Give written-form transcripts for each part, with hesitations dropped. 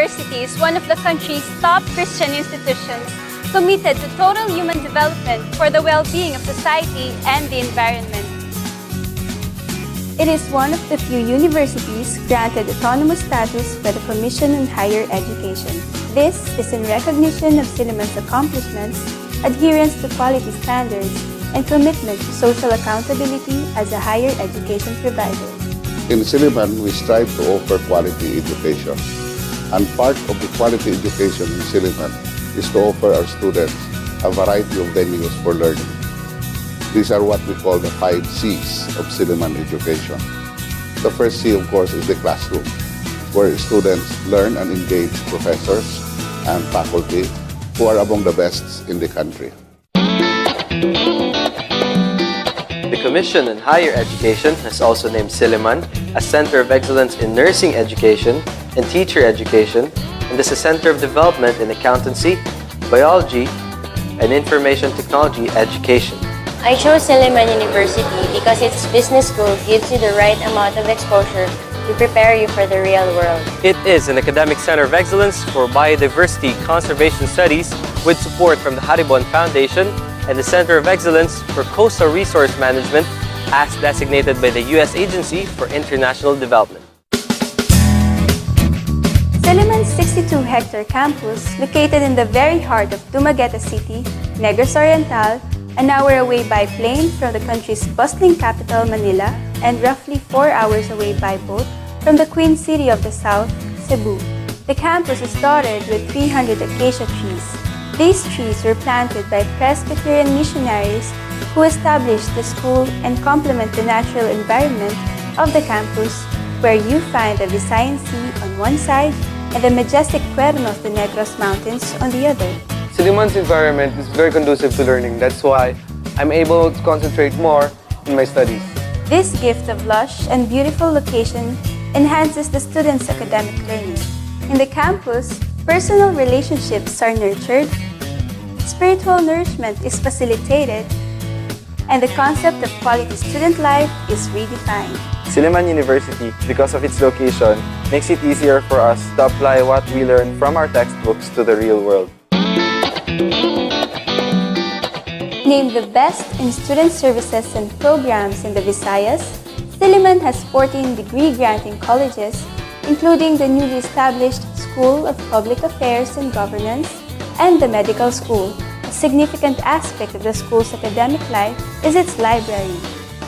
University is one of the country's top Christian institutions committed to total human development for the well-being of society and the environment. It is one of the few universities granted autonomous status by the Commission on Higher Education. This is in recognition of Silliman's accomplishments, adherence to quality standards, and commitment to social accountability as a higher education provider. In Silliman, we strive to offer quality education. And part of the quality education in Silliman is to offer our students a variety of venues for learning. These are what we call the 5 Cs of Silliman Education. The first C, of course, is the classroom, where students learn and engage professors and faculty who are among the best in the country. The Commission on Higher Education has also named Silliman a Center of Excellence in Nursing Education and Teacher Education, and is a Center of Development in Accountancy, Biology, and Information Technology Education. I chose Silliman University because its business school gives you the right amount of exposure to prepare you for the real world. It is an academic center of excellence for biodiversity conservation studies with support from the Haribon Foundation and the Center of Excellence for Coastal Resource Management as designated by the U.S. Agency for International Development. Silliman's 62-hectare campus, located in the very heart of Dumaguete City, Negros Oriental, an hour away by plane from the country's bustling capital, Manila, and roughly 4 hours away by boat from the Queen City of the South, Cebu. The campus is dotted with 300 acacia trees. These trees were planted by Presbyterian missionaries who established the school and complement the natural environment of the campus, where you find the Visayan Sea on one side and the majestic Cuernos de Negros Mountains on the other. Silliman's environment is very conducive to learning. That's why I'm able to concentrate more in my studies. This gift of lush and beautiful location enhances the students' academic learning. In the campus, personal relationships are nurtured, spiritual nourishment is facilitated, and the concept of quality student life is redefined. Silliman University, because of its location, makes it easier for us to apply what we learn from our textbooks to the real world. Named the best in student services and programs in the Visayas, Silliman has 14 degree-granting colleges, including the newly established School of Public Affairs and Governance and the Medical School. A significant aspect of the school's academic life is its library.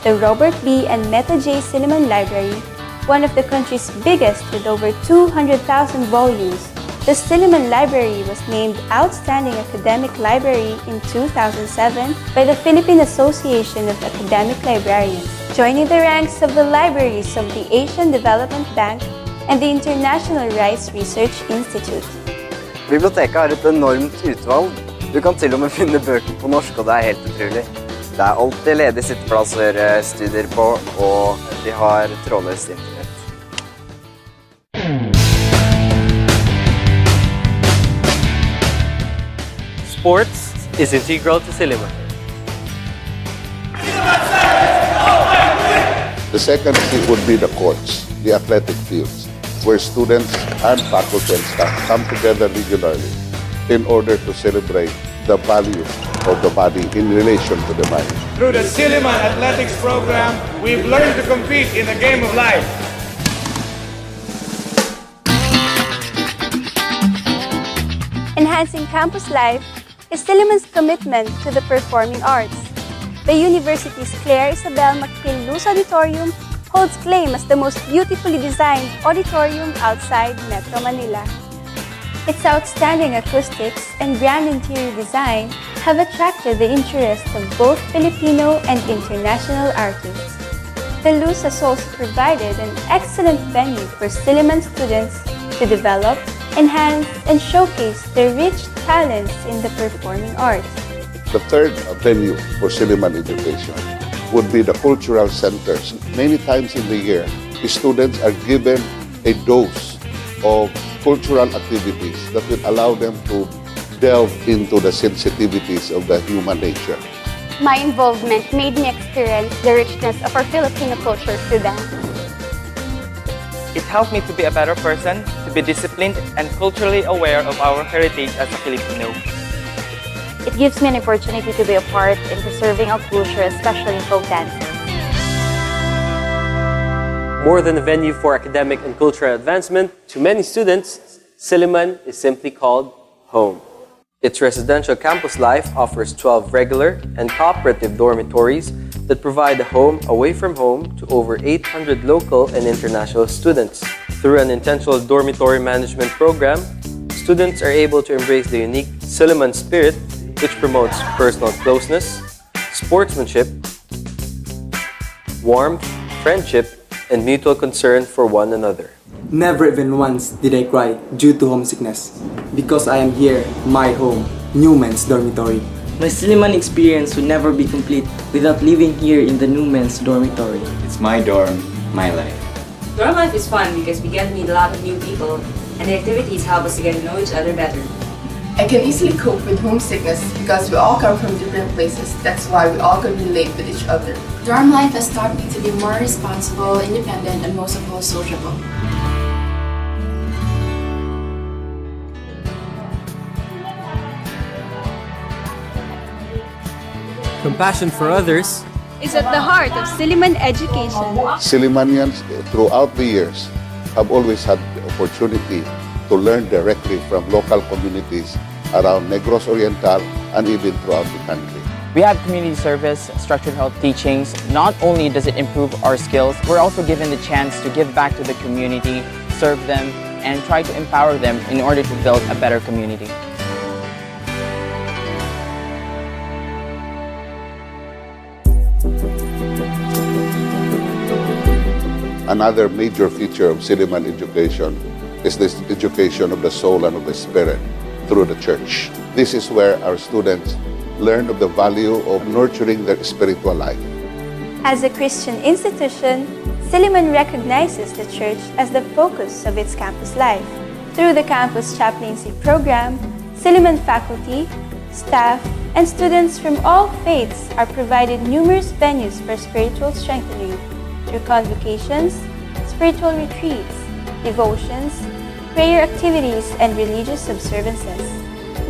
The Robert B. and Meta J. Silliman Library, one of the country's biggest with over 200,000 volumes. The Silliman Library was named Outstanding Academic Library in 2007 by the Philippine Association of Academic Librarians, joining the ranks of the libraries of the Asian Development Bank and the International Rice Research Institute. Biblioteket har et enormt utvalg. Du kan til og med finne bøker på norsk, og det er helt utrolig. Det er alltid ledige sitteplasser, studier på, og de har trådløst internett. Sports is integral to Silliman. The second C would be the courts, the athletic fields, where students and faculty and staff come together regularly in order to celebrate the value of the body in relation to the mind. Through the Silliman Athletics program, we've learned to compete in the game of life. Enhancing campus life is Silliman's commitment to the performing arts. The university's Claire Isabel McPhil Luz Auditorium holds claim as the most beautifully designed auditorium outside Metro Manila. Its outstanding acoustics and grand interior design have attracted the interest of both Filipino and international artists. The Luz has also provided an excellent venue for Silliman students to develop, enhance, and showcase their rich talents in the performing arts. The third venue for Silliman education would be the cultural centers. Many times in the year, the students are given a dose of cultural activities that will allow them to delve into the sensitivities of the human nature. My involvement made me experience the richness of our Filipino culture through dance. It helped me to be a better person, to be disciplined, and culturally aware of our heritage as a Filipino. It gives me an opportunity to be a part in preserving our culture, especially folk dances. More than a venue for academic and cultural advancement, to many students, Silliman is simply called home. Its residential campus life offers 12 regular and cooperative dormitories that provide a home away from home to over 800 local and international students. Through an intentional dormitory management program, students are able to embrace the unique Silliman spirit, which promotes personal closeness, sportsmanship, warmth, friendship, and mutual concern for one another. Never even once did I cry due to homesickness, because I am here, my home, Newman's dormitory. My Silliman experience would never be complete without living here in the Newman's dormitory. It's my dorm, my life. Dorm life is fun because we get to meet a lot of new people, and the activities help us to get to know each other better. I can easily cope with homesickness because we all come from different places. That's why we all can relate with each other. Dorm life has taught me to be more responsible, independent, and most of all, sociable. Compassion for others is at the heart of Silliman Education. Sillimanians throughout the years have always had the opportunity to learn directly from local communities around Negros Oriental and even throughout the country. We have community service, structured health teachings. Not only does it improve our skills, we're also given the chance to give back to the community, serve them, and try to empower them in order to build a better community. Another major feature of Silliman education is this education of the soul and of the spirit through the church. This is where our students learn of the value of nurturing their spiritual life. As a Christian institution, Silliman recognizes the church as the focus of its campus life. Through the campus chaplaincy program, Silliman faculty, staff, and students from all faiths are provided numerous venues for spiritual strengthening through convocations, spiritual retreats, devotions, prayer activities, and religious observances.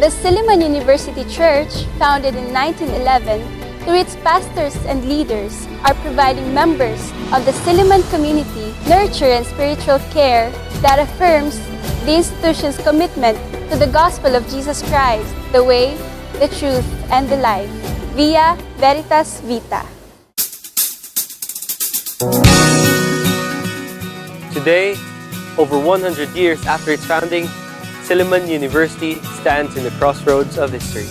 The Silliman University Church, founded in 1911, through its pastors and leaders, are providing members of the Silliman community nurture and spiritual care that affirms the institution's commitment to the gospel of Jesus Christ, the way, the truth, and the life, via Veritas Vita. Today, over 100 years after its founding, Silliman University stands in the crossroads of history.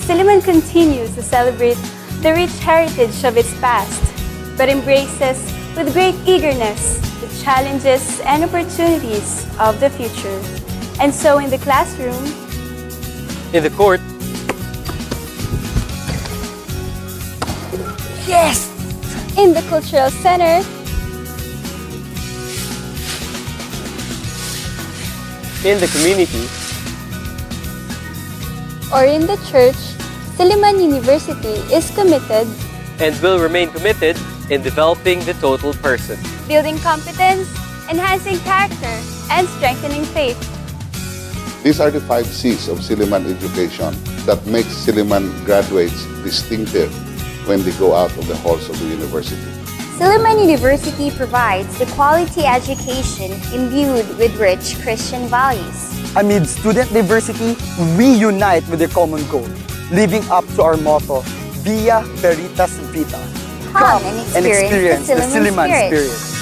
Silliman continues to celebrate the rich heritage of its past, but embraces with great eagerness the challenges and opportunities of the future. And so in the classroom, in the court, yes! In the cultural center, in the community, or in the church, Silliman University is committed and will remain committed in developing the total person, building competence, enhancing character, and strengthening faith. These are the 5 Cs of Silliman education that makes Silliman graduates distinctive when they go out of the halls of the university. Silliman University provides the quality education imbued with rich Christian values. Amid student diversity, we unite with a common goal, living up to our motto, Via Veritas Vita. Come and experience the Silliman spirit.